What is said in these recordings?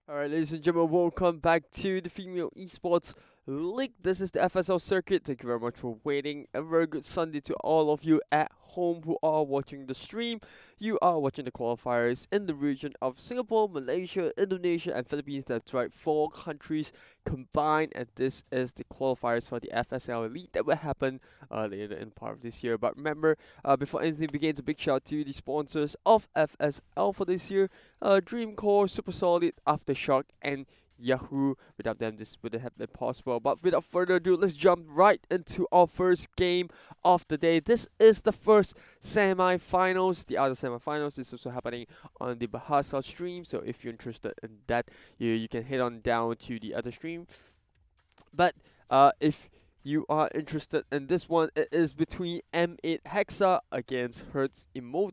Alright, ladies and gentlemen, welcome back to the Female Esports League. This is the FSL circuit. Thank you very much for waiting. A very good Sunday to all of you at home who are watching the stream. You are watching the qualifiers in the region of Singapore, Malaysia, Indonesia, and Philippines. That's right, 4 countries combined. And this is the qualifiers for the FSL Elite that will happen later in part of this year. But remember, before anything begins, a big shout out to the sponsors of FSL for this year. Dreamcore, Super Solid, Aftershock, and Yahoo. Without them, this wouldn't have been possible. But without further ado, let's jump right into our first game of the day. This is the first semi-finals. The other semi-finals is also happening on the Bahasa stream. So if you're interested in that, you can head on down to the other stream. But if you are interested in this one, it is between M8HEXA against Hertz Emot.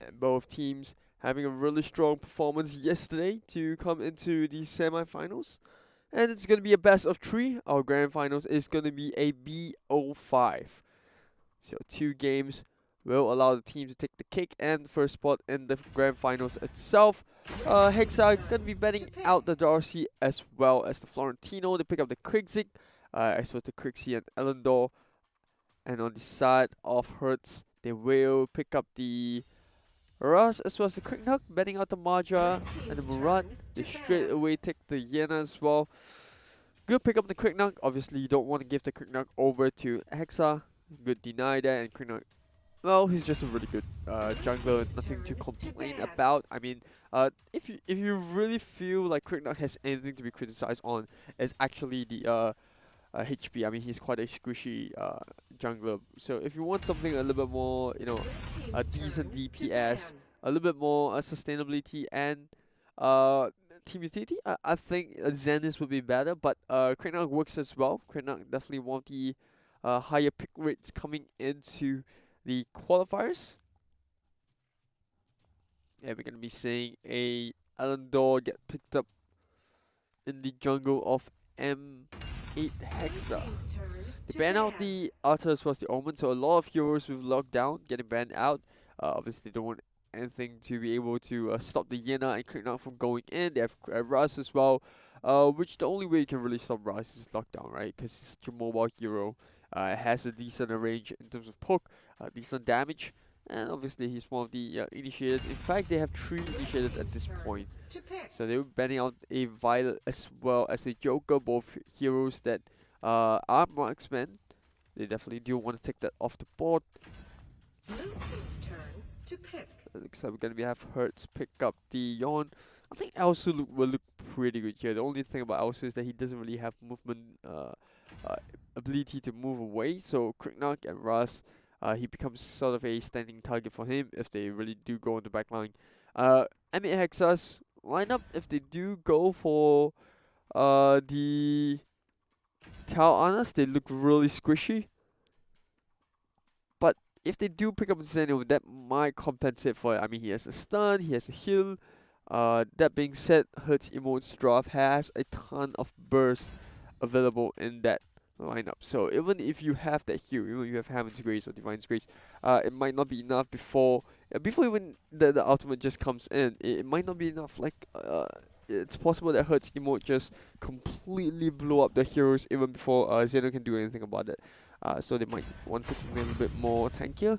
And both teams having a really strong performance yesterday to come into the semi-finals. And it's going to be a best of 3. Our grand finals is going to be a BO5. So 2 games will allow the team to take the cake and first spot in the grand finals itself. Hexa going to be betting out the Darcy as well as the Florentino. They pick up the Krigzik, as well as the Krixie and Elendor. And on the side of Hertz, they will pick up the Russ as well as the Cricknock, betting out the Maja and the Murat. They straight away take the Yena as well. Good pick up the Cricknock. Obviously, you don't want to give the Cricknock over to Hexa. Good deny that, and Cricknock, well, he's just a really good jungler. It's nothing to complain about. I mean, if you really feel like Cricknock has anything to be criticized on, it's actually the HP. I mean, he's quite a squishy jungler. So if you want something a little bit more, a decent DPS, a little bit more sustainability and team utility, I think Zenith would be better. But Kragnak works as well. Kragnak definitely one of the higher pick rates coming into the qualifiers. And we're gonna be seeing a Elendor get picked up in the jungle of M8HEXA. They ban out the Arthur as well as the Omen, so a lot of heroes with lockdown getting banned out. Obviously, they don't want anything to be able to stop the Yena and Cricknock from going in. They have Ras as well, which the only way you can really stop Ras is lockdown, right? Because it's such a mobile hero. Has a decent range in terms of poke, decent damage, and obviously he's one of the initiators. In fact, they have 3 initiators at this point. So they were banning out a Violet as well as a Joker, both heroes that are marksmen. They definitely do want to take that off the board. It looks like we're going to have Hertz pick up the Yon. I think Elsu will look pretty good here. The only thing about Elsu is that he doesn't really have movement ability to move away. So Cricknock and Russ, he becomes sort of a standing target for him if they really do go on the back line. M8HEXA's lineup, if they do go for the Tau Anas, they look really squishy. But if they do pick up Zenio, that might compensate for it. I mean, he has a stun, he has a heal. That being said, Hertz Emot's draft has a ton of burst available in that lineup. So even if you have that heal, even if you have Hammond's Grace or Divine's Grace, it might not be enough before even the ultimate just comes in. It might not be enough. Like it's possible that Hertz Emot just completely blow up the heroes even before Zeno can do anything about it. So they might want to put something a little bit more tankier.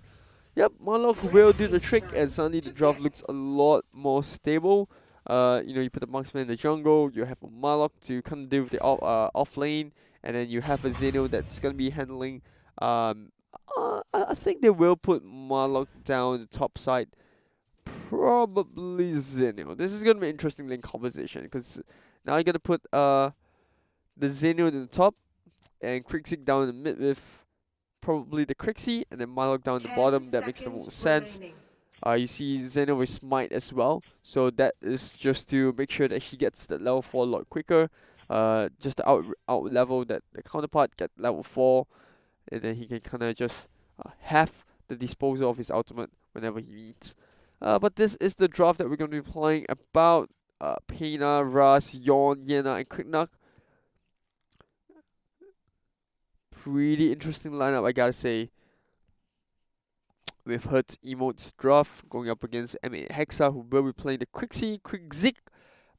Yep, Marlock will do the trick, and suddenly the draft looks a lot more stable. You put the marksman in the jungle, you have a Marlock to kind of deal with the off lane, and then you have a Zeno that's gonna be handling. I think they will put Marlock down the top side. Probably Zeno. This is gonna be an interesting lane composition because now you're gonna put the Zeno in the top and Krixie down in the mid with probably the Krixie, and then Marlock down the bottom. That makes the most sense. You see Zeno with Smite as well, so that is just to make sure that he gets that level 4 a lot quicker. Just to out level that the counterpart, get level 4, and then he can kind of just have the disposal of his ultimate whenever he needs. But this is the draft that we're going to be playing about Pena, Ras, Yon, Yena, and Cricknock. Pretty interesting lineup, I gotta say. With Hertz Emot's draft going up against M8HEXA, who will be playing the Krixie, Krigzik,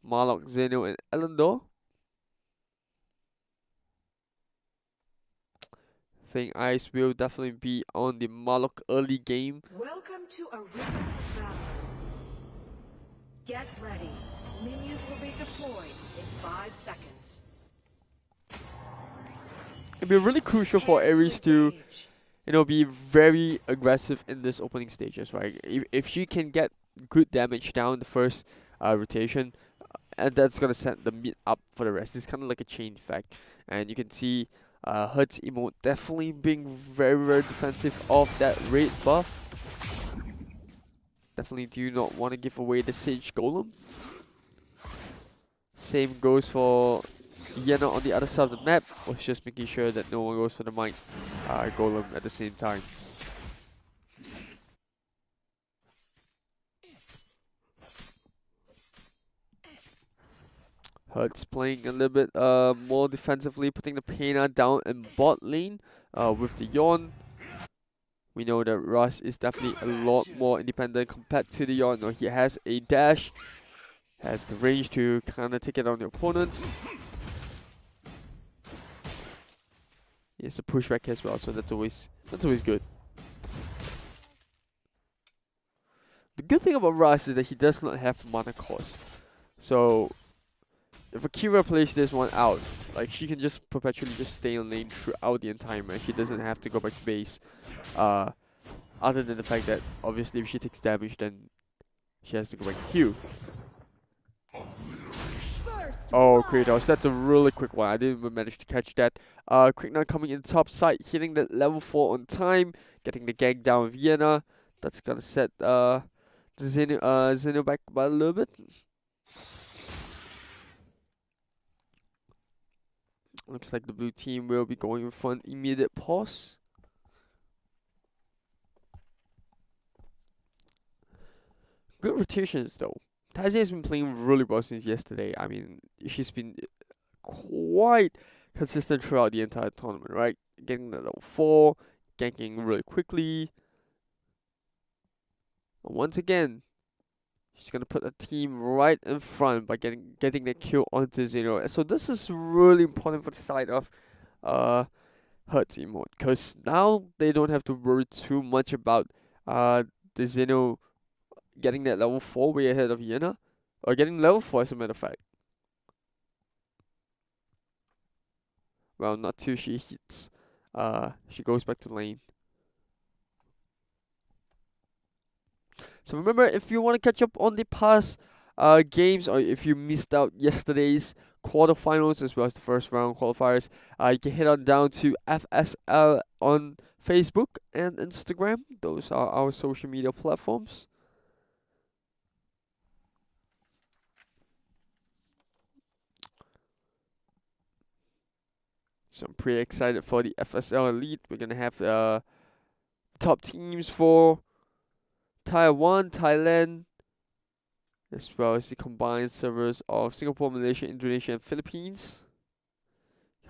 Marlock, Zeno, and Elendor. I think Ice will definitely be on the Marlock early game. Welcome to Arena of Valor. Get ready. Minions will be deployed in 5 seconds. It'd be really crucial for Ares to, be very aggressive in this opening stages, right? If she can get good damage down the first rotation, and that's gonna set the mid up for the rest. It's kind of like a chain effect, and you can see Hertz Emot definitely being very defensive of that raid buff. Definitely do not want to give away the Sage Golem. Same goes for Yenna on the other side of the map, was just making sure that no one goes for the Might Golem at the same time. Hertz playing a little bit more defensively, putting the Pena down in bot lane with the Yawn. We know that Russ is definitely a lot more independent compared to the Yawn. No, he has a dash, has the range to kind of take it on the opponents. He has a pushback as well, so that's always good. The good thing about Russ is that he does not have mana cost. So if Akira plays this one out, like she can just perpetually just stay on lane throughout the entire match. She doesn't have to go back to base. Other than the fact that obviously if she takes damage, then she has to go back to heal. Oh, Kratos, that's a really quick one. I didn't even manage to catch that. Krigna coming in top side, hitting that level 4 on time, getting the gank down with Vienna. That's gonna set Zeno back by a little bit. Looks like the blue team will be going for an immediate pause. Good rotations though. Tazi has been playing really well since yesterday. I mean, she's been quite consistent throughout the entire tournament, right? Getting the level 4, ganking really quickly. And once again, she's gonna put a team right in front by getting the kill onto Zeno. So this is really important for the side of Hertz Emot, because now they don't have to worry too much about the Zeno getting that level 4 way ahead of Yenna, or getting level 4 as a matter of fact. Well, not till she hits. She goes back to lane. So remember, if you want to catch up on the past games, or if you missed out yesterday's quarterfinals as well as the first round qualifiers, you can head on down to FSL on Facebook and Instagram. Those are our social media platforms. So I'm pretty excited for the FSL Elite. We're gonna have top teams for Taiwan, Thailand, as well as the combined servers of Singapore, Malaysia, Indonesia, and Philippines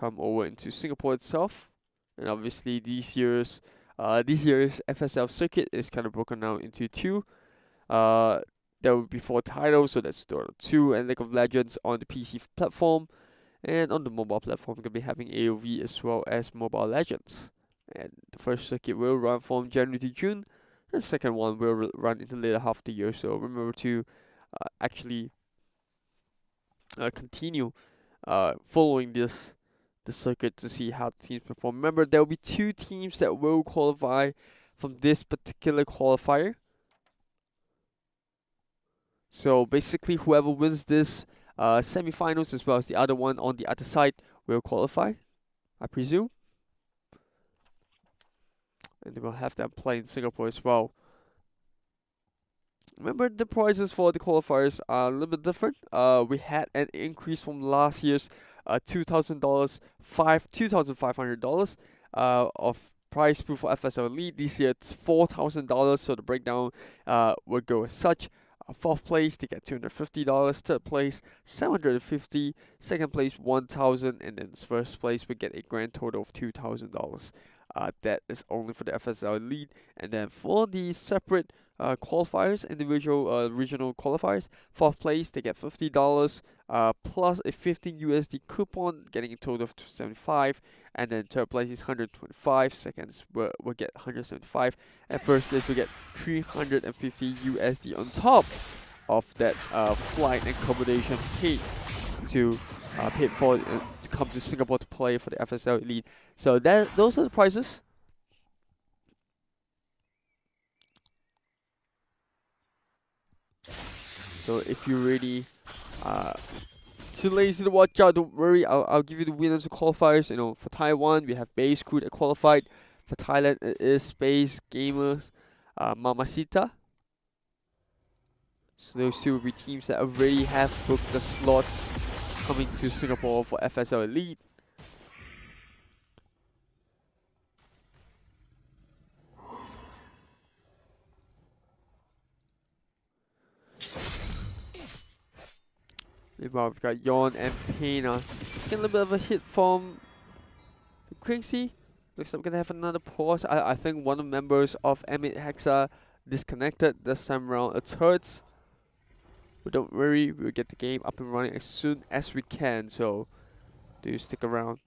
come over into Singapore itself. And obviously this year's FSL circuit is kind of broken down into two. There will be 4 titles, so that's Dota 2 and League of Legends on the PC platform. And on the mobile platform, we're going to be having AoV as well as Mobile Legends. And the first circuit will run from January to June. The second one will run into the later half of the year. So remember to actually continue following the circuit to see how the teams perform. Remember, there will be 2 teams that will qualify from this particular qualifier. So basically, whoever wins this semi-finals as well as the other one on the other side will qualify, I presume. And they will have them play in Singapore as well. Remember, the prizes for the qualifiers are a little bit different. We had an increase from last year's $2,000, $2,500 of prize pool for FSL Elite. This year it's $4,000. So the breakdown will go as such. 4th place, they get $250. 3rd place, $750. 2nd place, $1,000, and then 1st place we get a grand total of $2,000. That is only for the FSL Elite. And then for the separate qualifiers, individual regional qualifiers, fourth place they get $50, plus a 15 USD coupon, getting a total of 75. And then third place is 125, seconds will get 175, and first place will get 350 USD on top of that flight and accommodation paid for to come to Singapore to play for the FSL Elite. So those are the prices. So if you're really too lazy to watch out, don't worry. I'll give you the winners of qualifiers. You know, for Taiwan we have Base Crew that qualified. For Thailand it is Space Gamers, Mamacita. So those two will be teams that already have booked the slots coming to Singapore for FSL Elite. Meanwhile, we've got Yon and Pena. Getting a little bit of a hit from Quincy. Looks like we're gonna have another pause. I think one of the members of M8HEXA disconnected this time around. It's Hertz. But don't worry, we'll get the game up and running as soon as we can, so do stick around.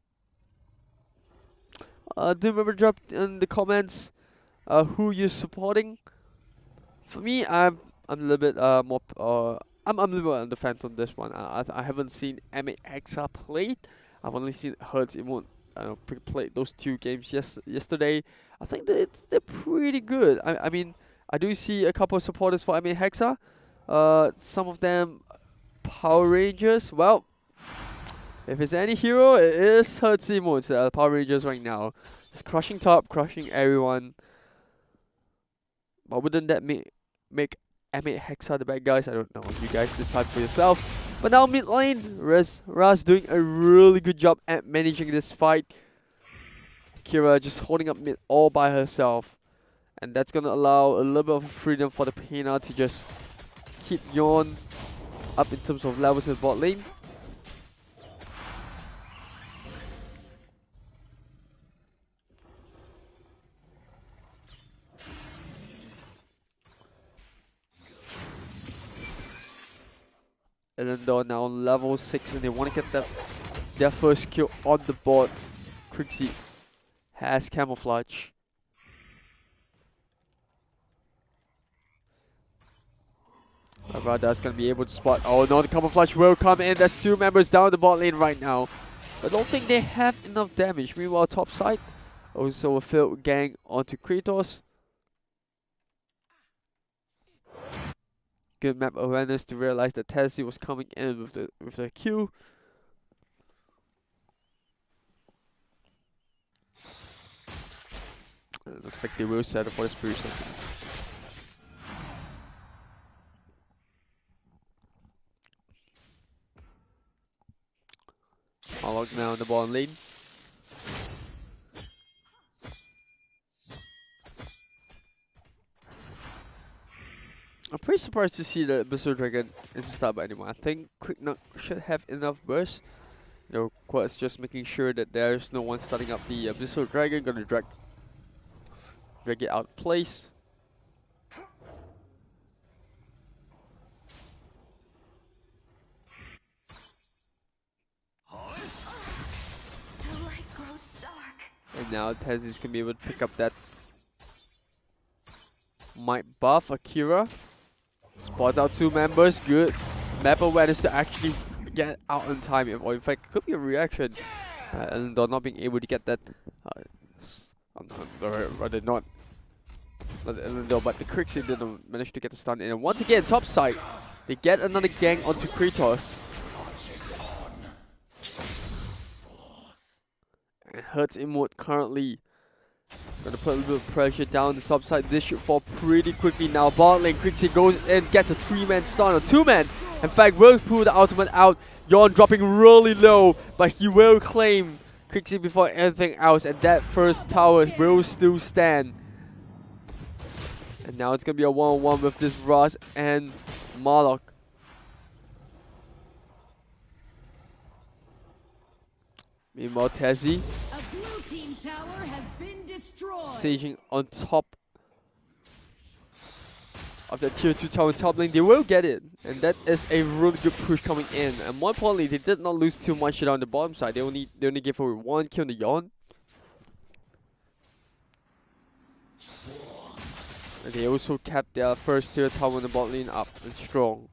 Do remember to drop in the comments who you're supporting. For me, I'm a little bit more I'm a little bit on the fence on this one. I haven't seen M8HEXA played. I've only seen Hertz Emot played those two games yesterday. I think that they're pretty good. I mean, I do see a couple of supporters for M8HEXA. Some of them Power Rangers. Well, if it's any hero, it is Hertz Emot, Power Rangers right now. Just crushing top, crushing everyone. But wouldn't that make M8HEXA the bad guys? I don't know. You guys decide for yourself. But now mid lane, Raz doing a really good job at managing this fight. Kira just holding up mid all by herself. And that's gonna allow a little bit of freedom for the Pena to just keep Yon up in terms of levels in the bot lane. Elendor now level 6 and they want to get their first kill on the board. Quixie has camouflage. Rada's gonna be able to spot. Oh no, the camouflage will come in. There's two members down the bot lane right now. I don't think they have enough damage. Meanwhile, top side, also a field gang onto Kratos. Good map awareness to realize that Tessie was coming in with the Q. It looks like they will settle for the Spirit Center. Malog now in the bottom lane. I'm pretty surprised to see the Abyssal Dragon isn't started by anyone. I think Quick Knock should have enough burst. You know, Quad's just making sure that there's no one starting up the Abyssal Dragon. Gonna drag it out of place. And now Tezzy's gonna be able to pick up that might buff. Akira spots out two members. Good map awareness to actually get out in time, or in fact, it could be a reaction. And not being able to get that. Rather not Elendor, but the Crixie didn't manage to get the stun in. And once again, top side, they get another gang onto Kratos. And Hertz Emot currently gonna put a little bit of pressure down the top side. This should fall pretty quickly now. Bot lane, Crixie goes in, gets a 3-man stun, or 2-man. In fact, will pull the ultimate out. Yon dropping really low, but he will claim Crixie before anything else, and that first tower will still stand. And now it's gonna be a 1-on-1 with this Raz and Marlock. Meanwhile, Tessie. A blue team tower has been sieging on top of the tier 2 tower in top lane. They will get it, and that is a really good push coming in. And more importantly, they did not lose too much shit on the bottom side. They only gave away 1 kill on the Yawn. And they also kept their first tier tower in the bot lane up and strong.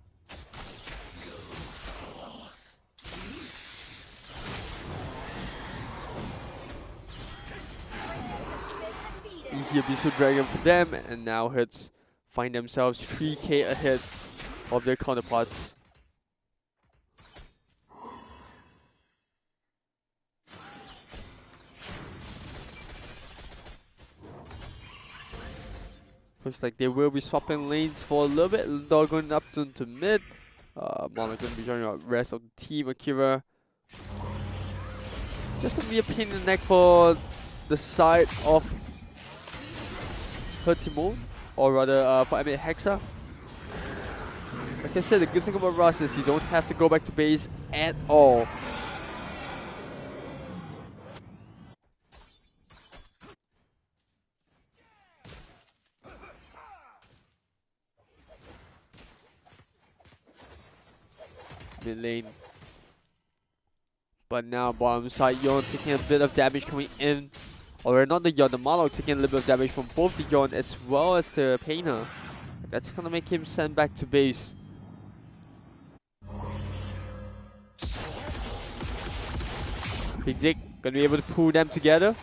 Easy Abyssal Dragon for them, and now Hertz find themselves 3k ahead of their counterparts. Looks like they will be swapping lanes for a little bit. Lindor going up to mid. Monarch going to be joining the rest of the team. Akira just going to be a pain in the neck for the side of Hertz, or rather for M8HEXA. Like I said, the good thing about Rust is you don't have to go back to base at all. Mid lane. But now bottom side, Yawn taking a bit of damage coming in. Or not the Yawn, the Malok taking a little bit of damage from both the Yawn as well as the Painter. That's gonna make him send back to base. Big Zig gonna be able to pull them together.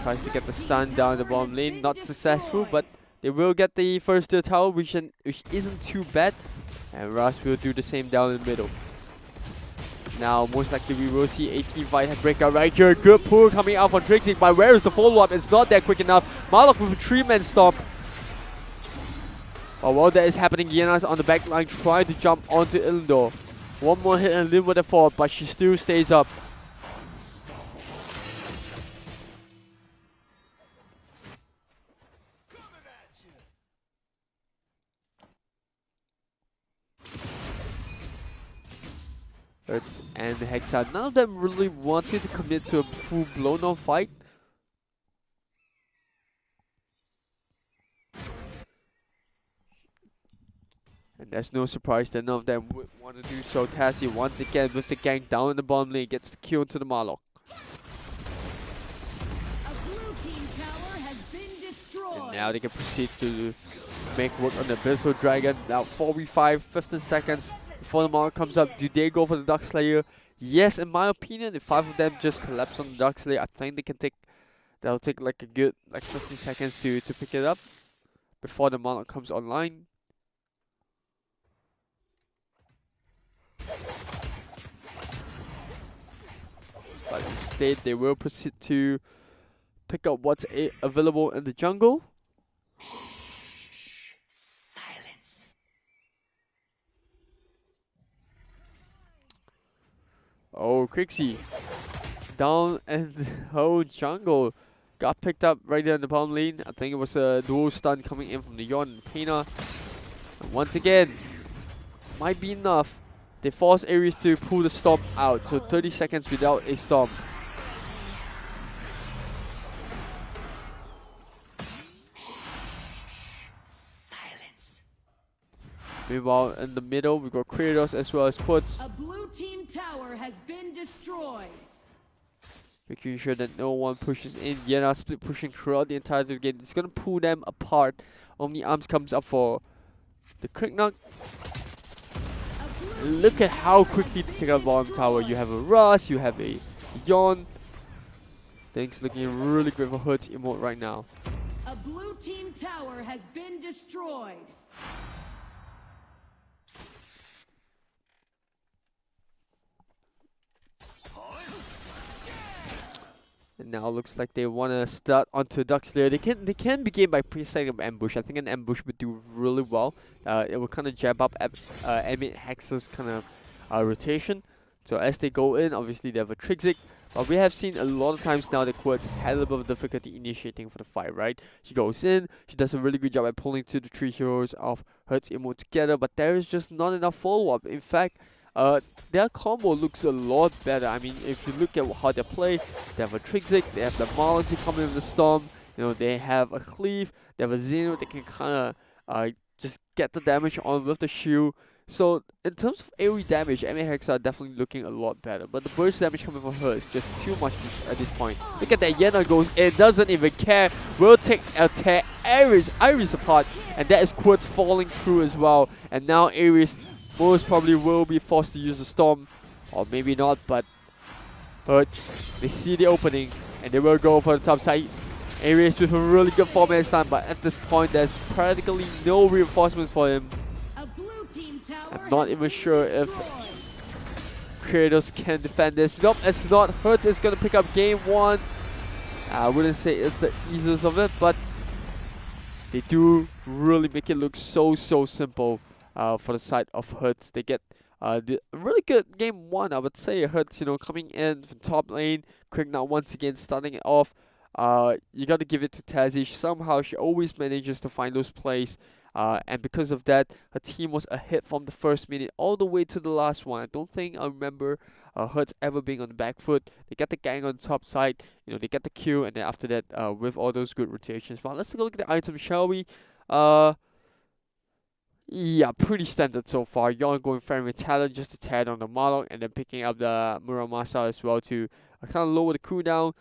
Tries to get the stun down the bottom lane, not successful, but they will get the first tier tower, which isn't too bad. And Ras will do the same down in the middle. Now, most likely we will see a team fight breakout right here. Good pull coming out from Trixie, but where is the follow-up? It's not there quick enough. Malok with a 3-man stomp. But while that is happening, Yena's on the back line trying to jump onto Illindor. One more hit and live with the fall, but she still stays up. Hertz and Hexa, none of them really wanted to commit to a full-blown on fight. And there's no surprise that none of them would want to do so. Tassie once again with the gank down in the bottom lane gets the kill to the Malok. And now they can proceed to make work on the Abyssal Dragon. Now 4v5, 15 seconds before the Malok comes up. Do they go for the Dark Slayer? Yes, in my opinion, if 5 of them just collapse on the Dark Slayer, I think they can take, they'll take like a good 15 seconds to pick it up before the Malok comes online. But instead, they will proceed to pick up what's available in the jungle. Silence. Oh, Crixie down in the whole jungle. Got picked up right there in the bottom lane. I think it was a dual stun coming in from the Yawn and Pena. And once again, might be enough. They force Ares to pull the Stomp out. So 30 seconds without a Stomp. Silence. Meanwhile, in the middle, we got Kratos as well as Puts. A blue team tower has been destroyed. Making sure that no one pushes in. Yena split pushing throughout the entire game. It's gonna pull them apart. Only Arms comes up for the Crick Knock. Look at how quickly they take out bottom tower. You have a Ras, you have a Yawn. Things looking really great for Hertz Emot right now. A blue team tower has been destroyed. And now looks like they want to start onto Dark Slayer. They can begin by setting up ambush. I think an ambush would do really well. It will kind of jab up M8HEXA's kind of rotation. So as they go in, obviously they have a Trixie. But we have seen a lot of times now that Quartz had a little bit of difficulty initiating for the fight, right? She goes in, she does a really good job at pulling to the 3 heroes of Hertz Emot together, but there is just not enough follow-up. In fact, their combo looks a lot better. I mean, if you look at how they play, they have a Trixic, they have the Marlon to come in with the Storm, you know, they have a Cleave, they have a Xeno that can kind of just get the damage on with the shield. So in terms of AoE damage, M8HEXA are definitely looking a lot better. But the burst damage coming from her is just too much at this point. Look at that, Yenna goes in, doesn't even care. Will take a tear Iris apart, and that is Quartz falling through as well. And now Iris most probably will be forced to use the Storm, or maybe not, but Hertz, they see the opening, and they will go for the top side. Aries with a really good 4-man stun, but at this point there's practically no reinforcements for him. I'm not even sure if Kratos can defend this. Nope, it's not. Hertz is going to pick up game 1. I wouldn't say it's the easiest of it, but they do really make it look so simple for the side of Hertz. They get the really good game 1, I would say. Hertz, you know, coming in from top lane, Krigna once again starting it off. You got to give it to Tazish. Somehow she always manages to find those plays. And because of that, her team was ahead from the first minute all the way to the last one. I don't think I remember Hertz ever being on the back foot. They get the gang on the top side, you know, they get the kill, and then after that, with all those good rotations. Well, let's take a look at the items, shall we? Yeah, pretty standard so far. Yon going Fairy with talent just to tear down the Marlock, and then picking up the Muramasa as well to kind of lower the cooldown.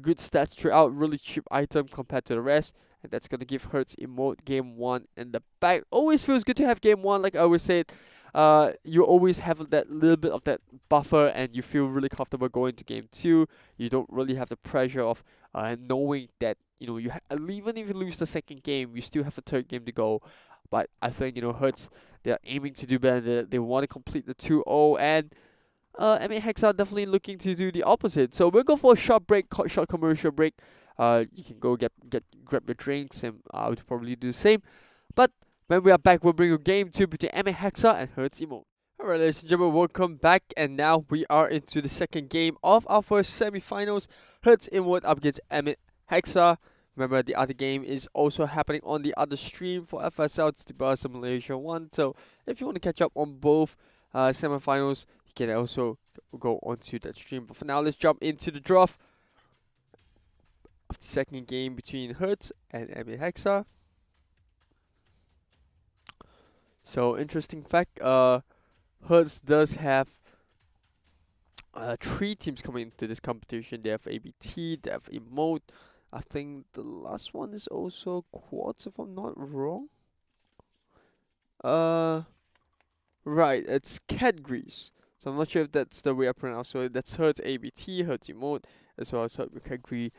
Good stats throughout, really cheap item compared to the rest. And that's going to give Hertz Emot game 1 in the back. Always feels good to have game 1, like I always said. You always have that little bit of that buffer, and you feel really comfortable going to game 2. You don't really have the pressure of knowing that, you know, even if you lose the second game, you still have a third game to go. But I think, you know, Hertz, they're aiming to do better. They want to complete the 2-0, and M8HEXA are definitely looking to do the opposite. So we'll go for a short break, short commercial break. You can go grab your drinks, and I would probably do the same. But when we are back, we'll bring you game 2 between M8HEXA and Hertz Emot. Alright, ladies and gentlemen, welcome back, and now we are into the second game of our first semi-finals. Hertz Emot up against M8HEXA. Remember, the other game is also happening on the other stream for FSL. It's the Bar Simulation 1. So if you want to catch up on both semi-finals, you can also go onto that stream. But for now, let's jump into the draft of the second game between Hertz and M8HEXA. So interesting fact, Hertz does have 3 teams coming into this competition. They have ABT, they have Emot. I think the last one is also Quartz, if I'm not wrong. Right, it's Cat Grease. So I'm not sure if that's the way I pronounce it. So that's Hertz ABT, Hertz Emot, as well as Hertz Cat Grease.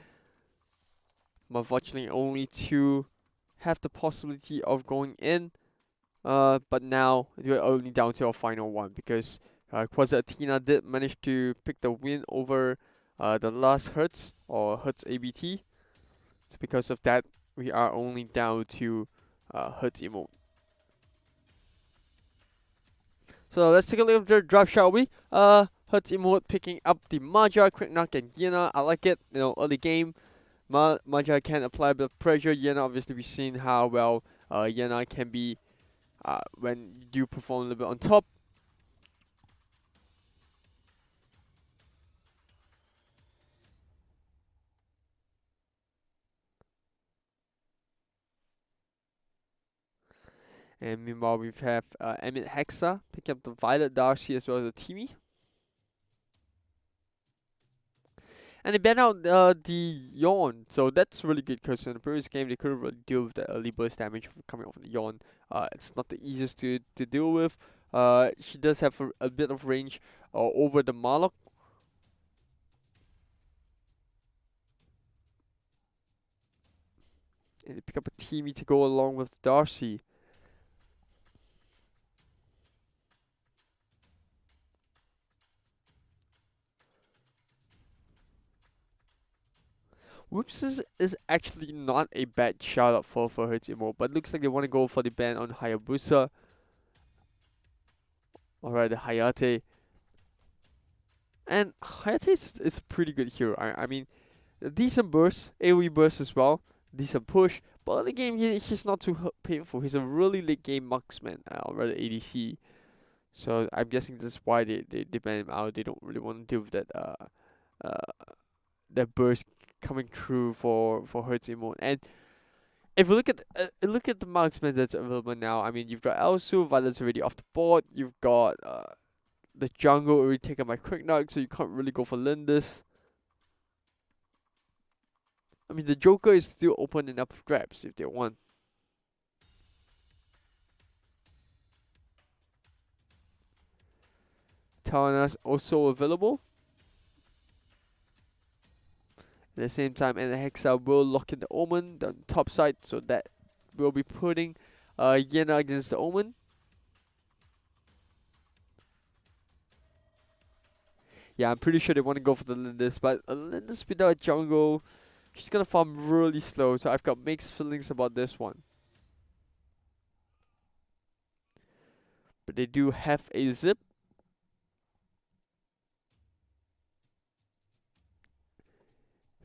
Unfortunately, only 2 have the possibility of going in. But now we're only down to our final one, because Quasar did manage to pick the win over the last Hertz, or Hertz ABT. So because of that, we are only down to Hertz Emot. So let's take a look at the draft, shall we? Hertz Emot picking up the Maja, Quicknock, and Yenna. I like it. You know, early game, Maja can apply a bit of pressure. Yenna, obviously, we've seen how well Yenna can be when you do perform a little bit on top. And meanwhile, we have M8HEXA pick up the Violet Darcy as well as the Timmy. And they ban out the Yawn, so that's really good, because in the previous game they couldn't really deal with the early burst damage coming off the Yawn. It's not the easiest to deal with. She does have a bit of range over the Marlock. And they pick up a Timmy to go along with Darcy. Whoops is actually not a bad shout out for Hertz Emot, but looks like they want to go for the ban on Hayabusa. Alright, the Hayate. And Hayate is a pretty good hero. I mean, a decent burst, AoE burst as well, decent push, but in the game he's not too painful. He's a really late game marksman, or rather ADC. So I'm guessing this is why they ban him out. They don't really want to deal with that burst coming through for Hertz Emot. And if you look at the marksman that's available now, I mean you've got Elsu, Violet's already off the board. You've got the jungle already taken by Quick Knock, so you can't really go for Lindis. I mean the Joker is still open and up for grabs if they want. Talana's also available. At the same time, M8HEXA will lock in the Omen on the top side, so that will be putting Yena against the Omen. Yeah, I'm pretty sure they want to go for the Lindis, but Lindis without a jungle, she's gonna farm really slow, so I've got mixed feelings about this one. But they do have a zip.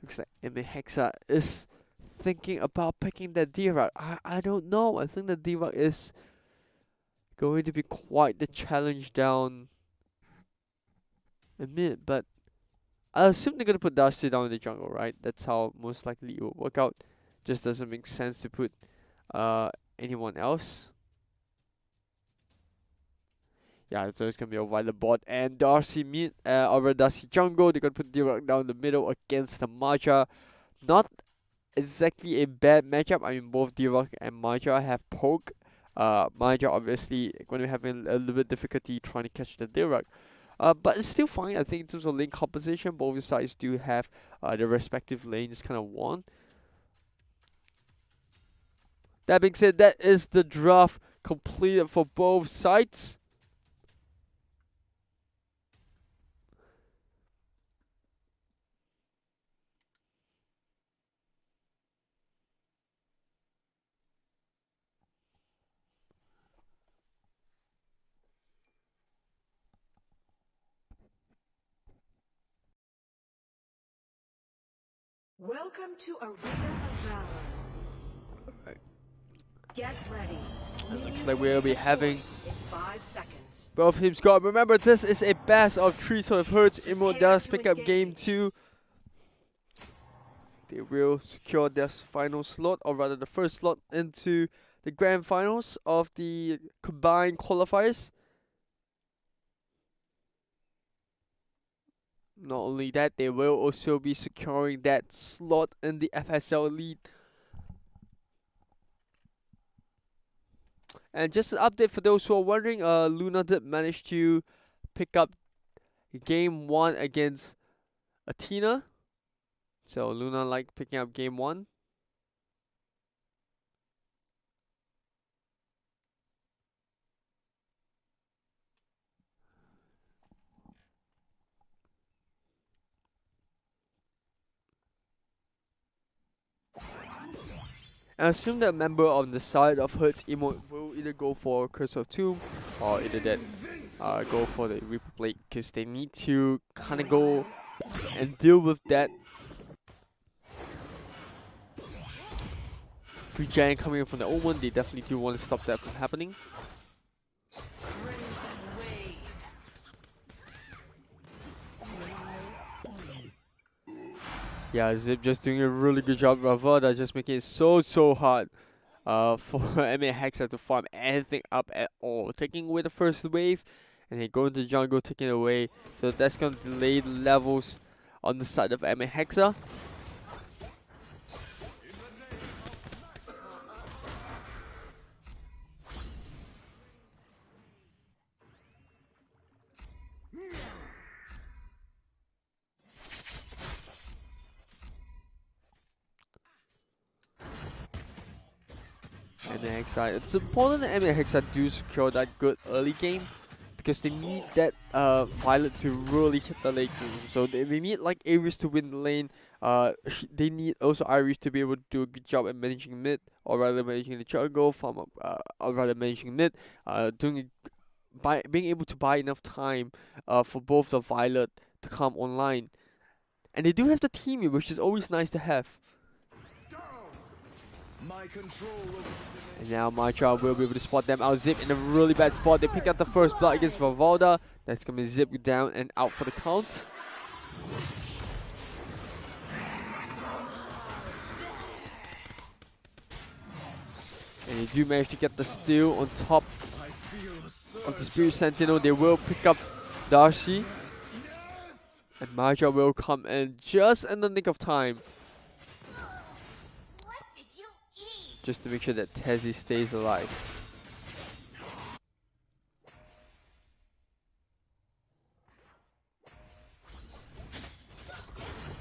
Looks like M8HEXA is thinking about picking that D-Rock. I don't know. I think the D-Rock is going to be quite the challenge down a mid, but I assume they're gonna put Dusty down in the jungle, right? That's how most likely it will work out. Just doesn't make sense to put anyone else. Yeah, so it's gonna be a Violet bot and Darcy mid or Darcy jungle. They're gonna put D-Rock down the middle against the Maja. Not exactly a bad matchup. I mean both D-Rock and Maja have poke. Maja obviously gonna be having a little bit difficulty trying to catch the D-Rock. But it's still fine. I think in terms of lane composition, both sides do have their respective lanes kind of won. That being said, that is the draft completed for both sides. Welcome to Arena of Valor. Alright. Get ready. It looks like we'll be having in 5 seconds. both teams go up. Remember, this is a best of 3, so if Hertz Emot does pick up game 2, they will secure their final slot, or rather the first slot into the grand finals of the combined qualifiers. Not only that, they will also be securing that slot in the FSL Elite. And just an update for those who are wondering, Luna did manage to pick up game 1 against Athena. So Luna like picking up game 1. And I assume that a member on the side of Hertz Emot will either go for Curse of Tomb or either that go for the Reaper Blade, because they need to kind of go and deal with that free giant coming in from the Omen. They definitely do want to stop that from happening. Yeah, Zip just doing a really good job. Ravada just making it so hard for M8HEXA to farm anything up at all. Taking away the first wave and then going to the jungle, taking it away. So that's going to delay the levels on the side of M8HEXA. M8HEXA. It's important that M8HEXA do secure that good early game, because they need that Violet to really hit the late game. So they need like Ares to win the lane. They need also Iris to be able to do a good job at managing mid, or rather managing the jungle, farm up, or rather managing mid, being able to buy enough time for both the Violet to come online. And they do have the team, which is always nice to have. And now MHEXA will be able to spot them out. Zip in a really bad spot. They pick up the first blood against Valvalda. That's going to be Zip down and out for the count. And they do manage to get the steal on top of the Spirit Sentinel. They will pick up Darcy. And MHEXA will come in just in the nick of time. Just to make sure that Tezzy stays alive.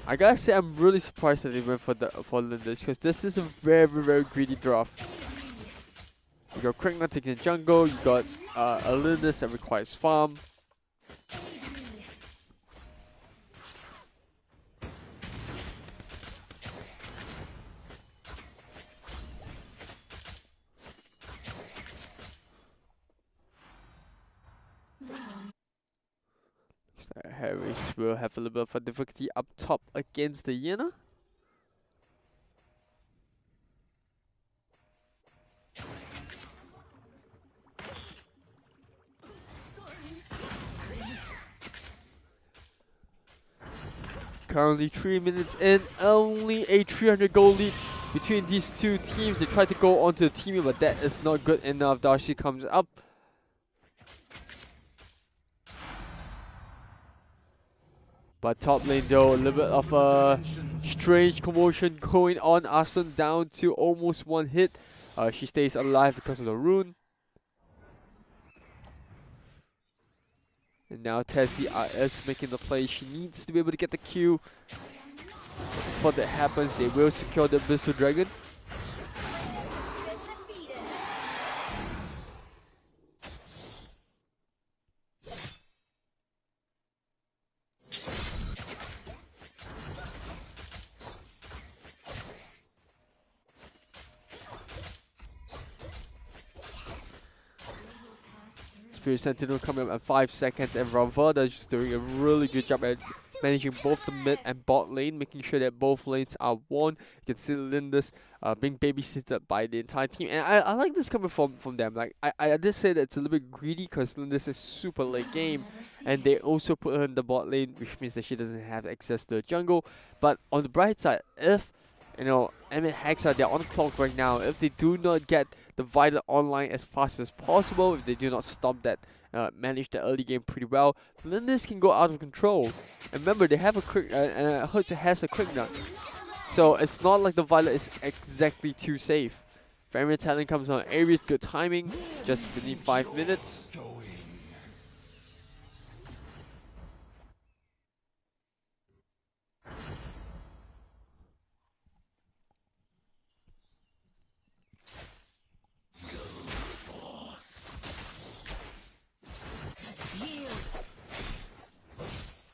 I gotta say, I'm really surprised that they went for Lindis, because this is a very, very greedy draft. You got Krigna taking the jungle, you got a Lindis that requires farm. Harris will have a little bit of a difficulty up top against the Yena. Currently 3 minutes in, only a 300 goal lead between these two teams. They try to go onto the team, but that is not good enough. Darcy comes up. But top lane though, a little bit of a strange commotion going on. Arslan down to almost one hit. She stays alive because of the rune. And now Tessie is making the play. She needs to be able to get the Q. Before that happens, they will secure the Abyssal Dragon. Spirit Sentinel coming up at 5 seconds, and Valvalda just doing a really good job at managing both the mid and bot lane, making sure that both lanes are won. You can see Lindis being babysitted by the entire team, and I like this coming from them. Like I did say that it's a little bit greedy because Lindis is super late game, and they also put her in the bot lane, which means that she doesn't have access to the jungle. But on the bright side, if M8HEXA, they're on the clock right now. If they do not get the Violet online as fast as possible, if they do not stop that, manage the early game pretty well, Lindis can go out of control. And remember, they have a quick, Hertz has a quick nut. So it's not like the Violet is exactly too safe. Very talent comes on Ares, good timing, just beneath 5 minutes.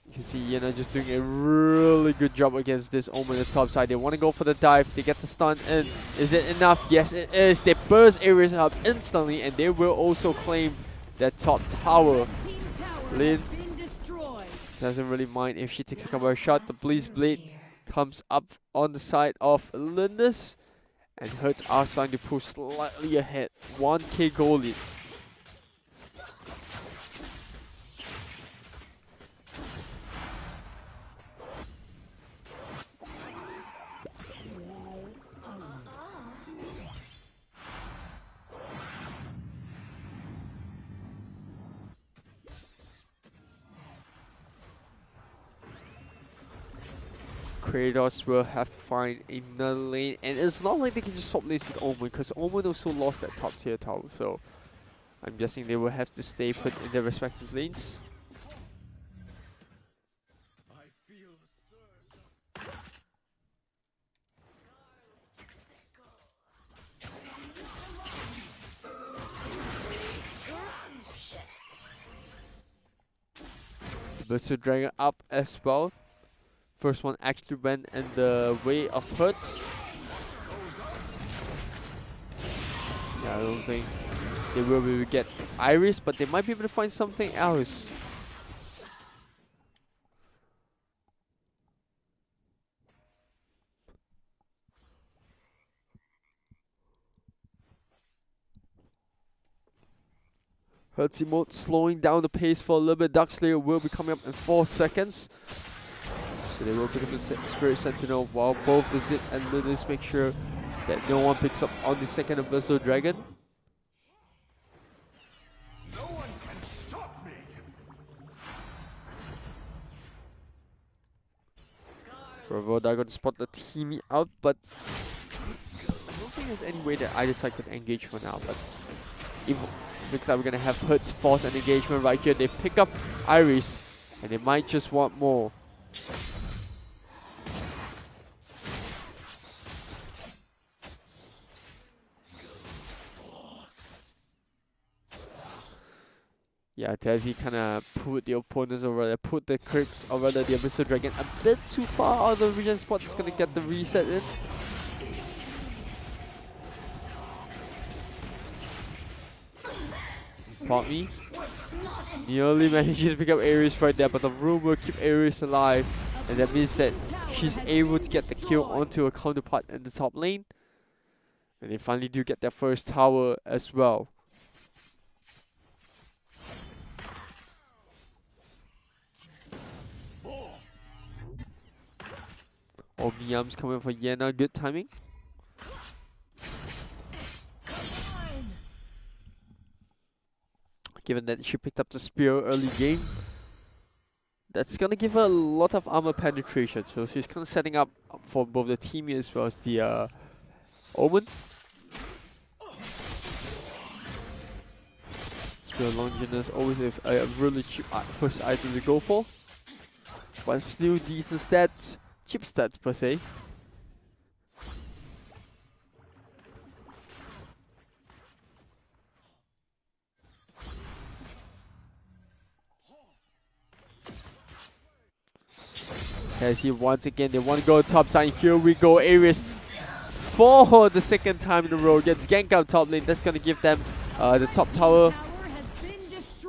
You can see Yena just doing a really good job against this Omen on the top side. They want to go for the dive. They get the stun in. Is it enough? Yes, it is. They burst Ares up instantly, and they will also claim that top tower. Lin doesn't really mind if she takes a cover shot. The Bleeze Blade comes up on the side of Lindis, and Hertz are starting to push slightly ahead. 1k goal lead. Kratos will have to find another lane, and it's not like they can just swap lanes with Omen, because Omen also lost that top tier tower, so I'm guessing they will have to stay put in their respective lanes. Abyssal Dragon up as well. First one actually went in the way of Hertz. Yeah, I don't think they will be able to get Iris, but they might be able to find something else. Hertz Emot slowing down the pace for a little bit. Darkslayer will be coming up in 4 seconds. So they will pick up the Spirit Sentinel while both the Zit and Lilith make sure that no one picks up on the second Abyssal Dragon. No one can stop me. Bravoda got to spot the team out, but I don't think there's any way that either side could engage for now. But if looks like we're gonna have Hertz force an engagement right here. They pick up Iris, and they might just want more. Yeah, Tezzy kind of put the opponents over there, put the Crypts, or rather the Abyssal Dragon, a bit too far out of the region spot. It's gonna get the reset in. Pop me. Nearly managed to pick up Ares right there, but the room will keep Ares alive. And that means that she's able to get the kill onto a counterpart in the top lane. And they finally do get their first tower as well. Oh, Miam's coming for Yena, good timing. Given that she picked up the spear early game, that's gonna give her a lot of armor penetration. So she's kind of setting up for both the team as well as the Omen. Spear Longinus always a really cheap first item to go for, but still decent stats, cheap stats per se. Cassie once again, they want to go top side. Here we go, Ares for the second time in a row gets ganked out top lane. That's gonna give them the top tower.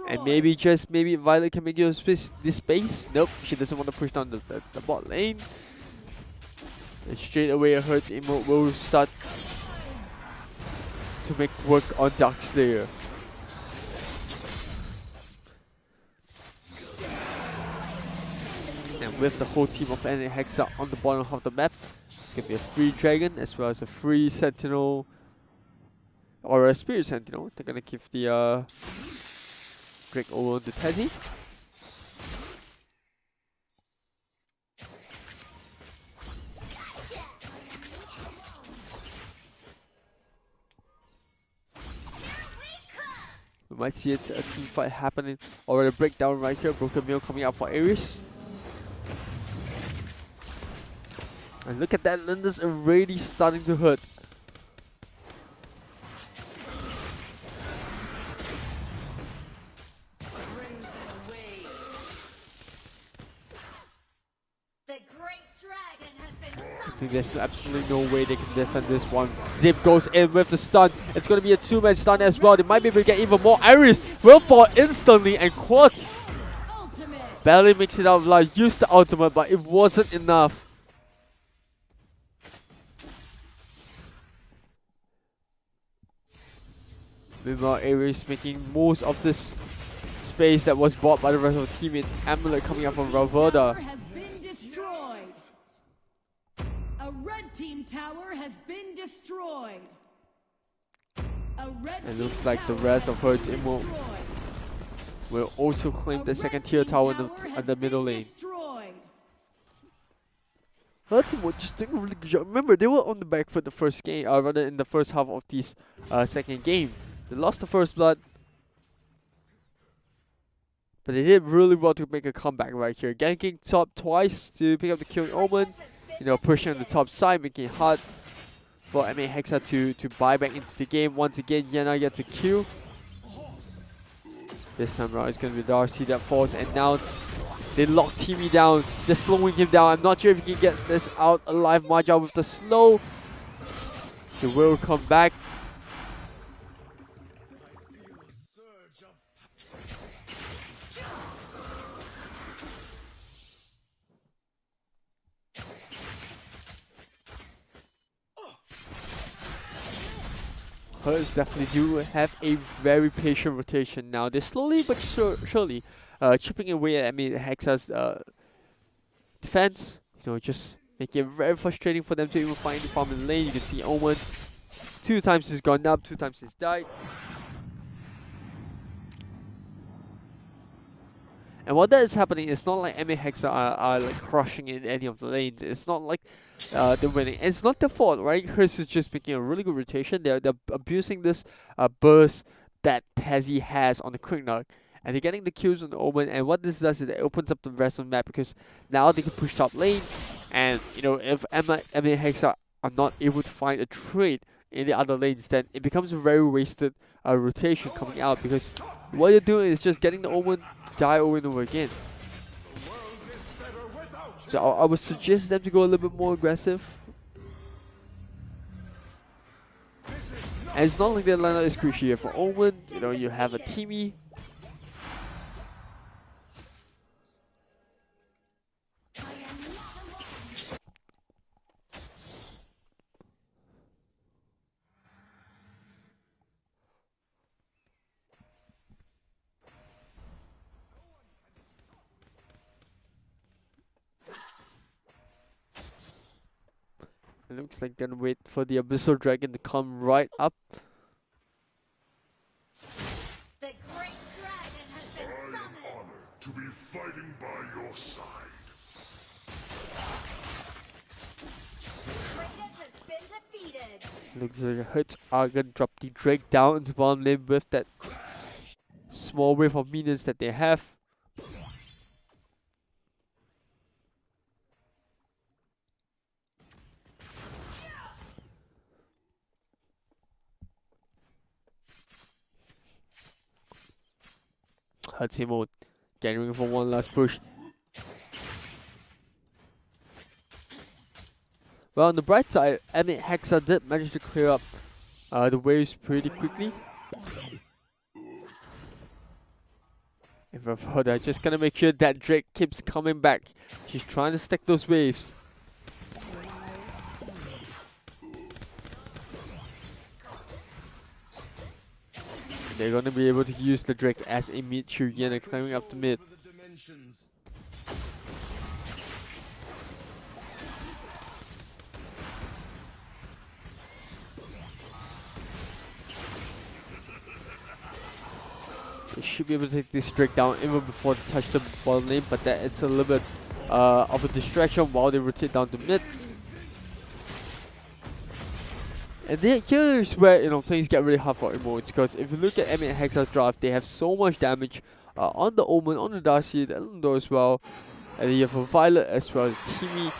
And maybe just maybe Violet can make you this space. Nope, she doesn't want to push down the bot lane. And straight away a Hertz Emot will start to make work on Darkslayer. And with the whole team of M8HEXA on the bottom of the map, it's going to be a free dragon as well as a free sentinel or a spirit sentinel. They're going to give the Greg over to Tezzy. We might see a team fight happening or a breakdown right here. Broken Mill coming out for Ares. And look at that, Linda's already starting to hurt. I think there's absolutely no way they can defend this one. Zip goes in with the stun. It's going to be a 2-man stun as well. They might be able to get even more. Iris will fall instantly, and Quartz barely makes it out alive. Used the ultimate, but it wasn't enough. Meanwhile, Ares making most of this space that was bought by the rest of the teammates. Amulet coming up from Bravoda. A red team tower has been destroyed. It looks like the rest of Hertz Emot will also claim the second tier tower in the middle lane. Hertz Emot just doing a really good job. Remember, they were on the back foot the first game, rather in the first half of this second game. They lost the first blood, but they did really well to make a comeback right here. Ganking top twice to pick up the killing Omen. You know, pushing on the top side, making it hard for M8HEXA to buy back into the game. Once again, Yena gets a kill. This time around, it's going to be Darcy that falls, and now they lock Timmy down. They're slowing him down. I'm not sure if he can get this out alive. Maja with the slow. He will come back. Hertz definitely do have a very patient rotation now. They're slowly but surely chipping away at M8HEXA's defense. You know, just making it very frustrating for them to even find the farm in the lane. You can see Omen 2 times he's gone up, 2 times he's died. And while that is happening, it's not like M8HEXA are like crushing in any of the lanes. It's not like they're winning. And it's not their fault, right? Hertz is just making a really good rotation. They're abusing this burst that Tezzy has on the Quick Knock. And they're getting the kills on the Omen. And what this does is it opens up the rest of the map, because now they can push top lane. And you know, if M8HEXA are not able to find a trade in the other lanes, then it becomes a very wasted rotation coming out, because what you're doing is just getting the Omen to die over and over again. So I would suggest them to go a little bit more aggressive. And it's not like their lineup is crucial for Omen. You know, you have a Teamy. It looks like gonna wait for the Abyssal Dragon to come right up. The great dragon has been summoned. Honored to be fighting by your side. Kratos has been defeated. Looks like Hertz are gonna drop the Drake down into bottom lane with that small wave of minions that they have. Hertz Emot getting ready for one last push. Well, on the bright side, M8HEXA did manage to clear up the waves pretty quickly. If I've heard that, just gonna make sure that Drake keeps coming back. She's trying to stack those waves. They're gonna be able to use the Drake as a mid Shuriken climbing up the mid. They should be able to take this Drake down even before they touch the bottom lane, but that it's a little bit of a distraction while they rotate down to mid. And here's where, you know, things get really hard for Emot, because if you look at M8HEXA's draft, they have so much damage on the Omen, on the Darcy, the Elendor as well. And then you have a Violet as well, the Teamy,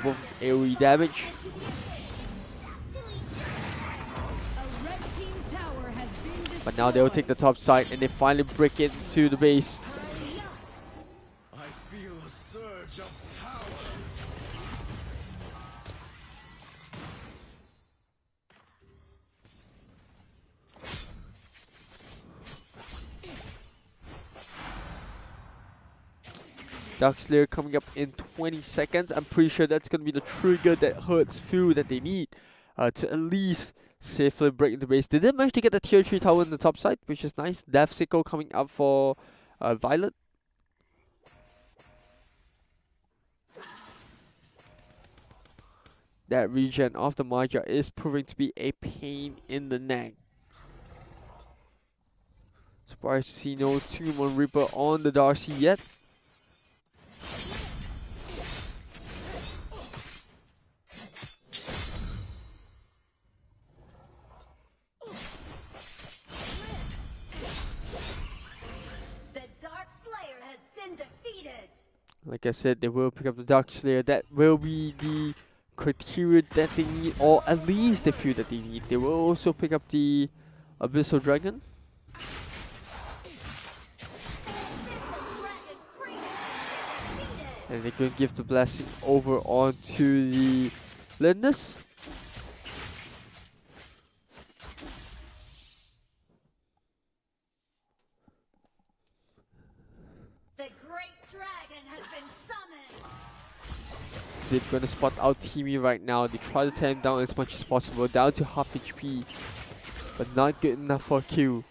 both AoE damage. But now they will take the top side and they finally break into the base. I feel a surge of power. Darkslayer coming up in 20 seconds. I'm pretty sure that's going to be the trigger that Hertz feel that they need to at least safely break into base. They did manage to get the tier 3 tower in the top side, which is nice. Death Sickle coming up for Violet. That regen of the Maja is proving to be a pain in the neck. Surprised to see no Tomb on Reaper on the Darcy yet. Like I said, they will pick up the Darkslayer. That will be the criteria that they need, or at least the few that they need. They will also pick up the Abyssal Dragon. And they're going to give the blessing over onto the Lindus. Zip gonna spot out Teamy right now. They try to tear him down as much as possible, down to half HP. but not good enough for Q.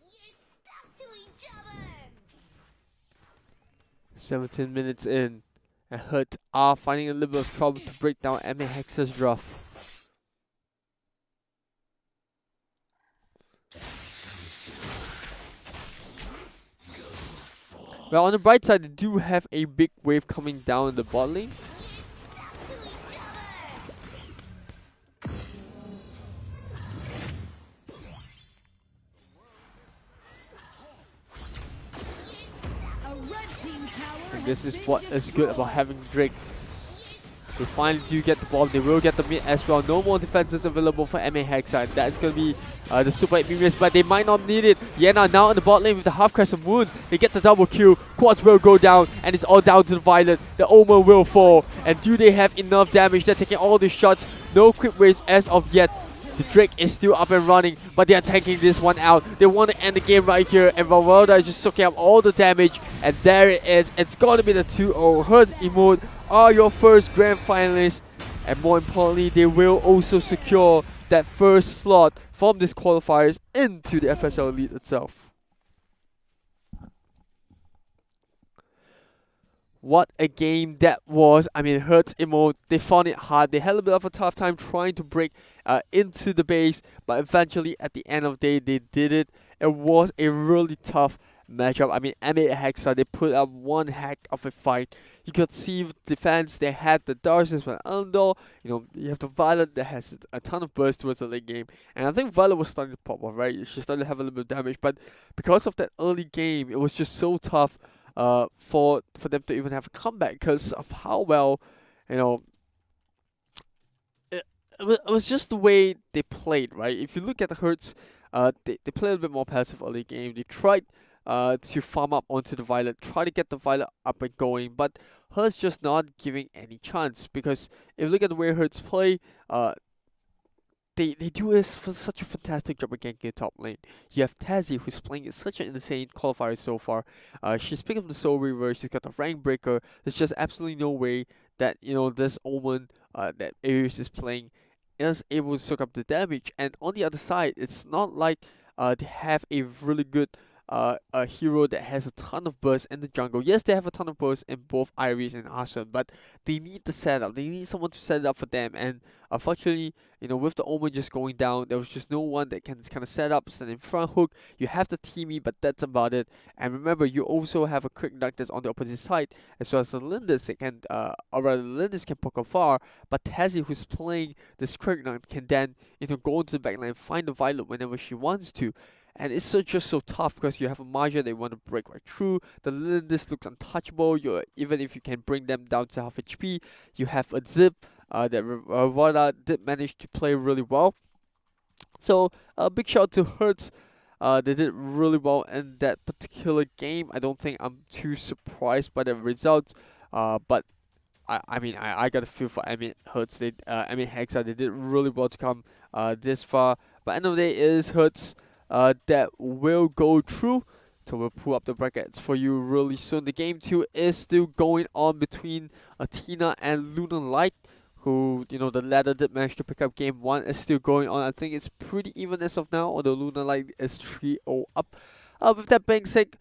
You're stuck to each other. 17 minutes in, and Hertz are finding a little bit of trouble to break down M8HEXA's draft. Well, on the bright side, they do have a big wave coming down the bot lane. You're stuck to each other. You're stuck. A red team tower And has this is been what is good about destroyed. having Drake. You're stuck. They finally do get the ball. They will get the mid as well. No more defenses available for M8HEXA. And that's going to be the Super 8 minions, but they might not need it. Yena now on the bot lane with the half crescent moon. They get the double kill. Quartz will go down, and it's all down to the Violet. The Omen will fall. And do they have enough damage? They're taking all the shots. No quick waves as of yet. The Drake is still up and running, but they are tanking this one out. They want to end the game right here, and Valvalda is just soaking up all the damage. And there it is. It's going to be the 2-0. Hertz Emot are your first grand finalists. And more importantly, they will also secure that first slot from these qualifiers into the FSL Elite itself. What a game that was. I mean, Hertz Emot, they found it hard. They had a bit of a tough time trying to break into the base, but eventually at the end of the day, they did it. It was a really tough matchup. I mean, M8HEXA, they put up one heck of a fight. You could see with defense, they had the Darcy's with Under. You know, you have the Violet that has a ton of burst towards the late game. And I think Violet was starting to pop off, right? She started to have a little bit of damage, but because of that early game, it was just so tough for them to even have a comeback because of how well, you know, it was just the way they played, right? If you look at the Hertz, they played a little bit more passive early game. They tried to farm up onto the Violet, try to get the Violet up and going, but Hertz just not giving any chance because if you look at the way Hertz play, they do this for such a fantastic job at ganking top lane. You have Tazzy, who's playing such an insane qualifier so far. She's picking up the Soul Reaver, she's got the Rank Breaker. There's just absolutely no way that, you know, this Omen that Ares is playing is able to soak up the damage. And on the other side, it's not like they have a really good a hero that has a ton of burst in the jungle. Yes, they have a ton of burst in both Iris and Arsene, but they need the setup. They need someone to set it up for them. And unfortunately, you know, with the Omen just going down, there was just no one that can kind of set up, stand in front hook. You have the Teamy, but that's about it. And remember, you also have a Quick Duck that's on the opposite side, as well as the Lindis that can, or rather, Lindis can poke afar. But Tazzy, who's playing this Quick Duck, can then, you know, go into the backline and find the Violet whenever she wants to. And it's just so tough because you have a Marja that you want to break right through. The Lindis looks untouchable. Even if you can bring them down to half HP, you have a Zip that Vada did manage to play really well. So a big shout out to Hertz. They did really well in that particular game. I don't think I'm too surprised by the results. But I mean, I got a feel for Hertz. M8HEXA, they did really well to come this far. But end of the day, it is Hertz that will go through. So we'll pull up the brackets for you really soon. The game 2 is still going on between Athena and Lunar Light, who, you know, the latter did manage to pick up game 1. Is still going on. I think it's pretty even as of now, although Lunar Light is 3-0 up. With that being said,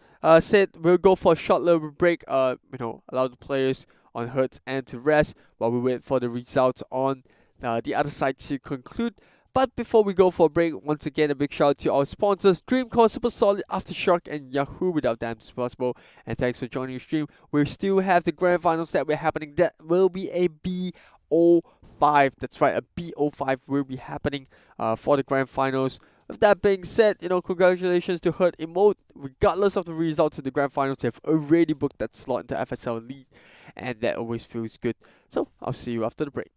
we'll go for a short little break. You know, allow the players on Hertz and to rest while we wait for the results on the other side to conclude. But before we go for a break, once again, a big shout out to our sponsors, Dreamcore, Super Solid, Aftershock, and Yahoo. Without them, it's possible. And thanks for joining the stream. We still have the grand finals that we're happening. That will be a BO5. That's right, a BO5 will be happening for the grand finals. With that being said, you know, congratulations to Hertz Emot. Regardless of the results of the grand finals, they've already booked that slot into FSL Elite, and that always feels good. So I'll see you after the break.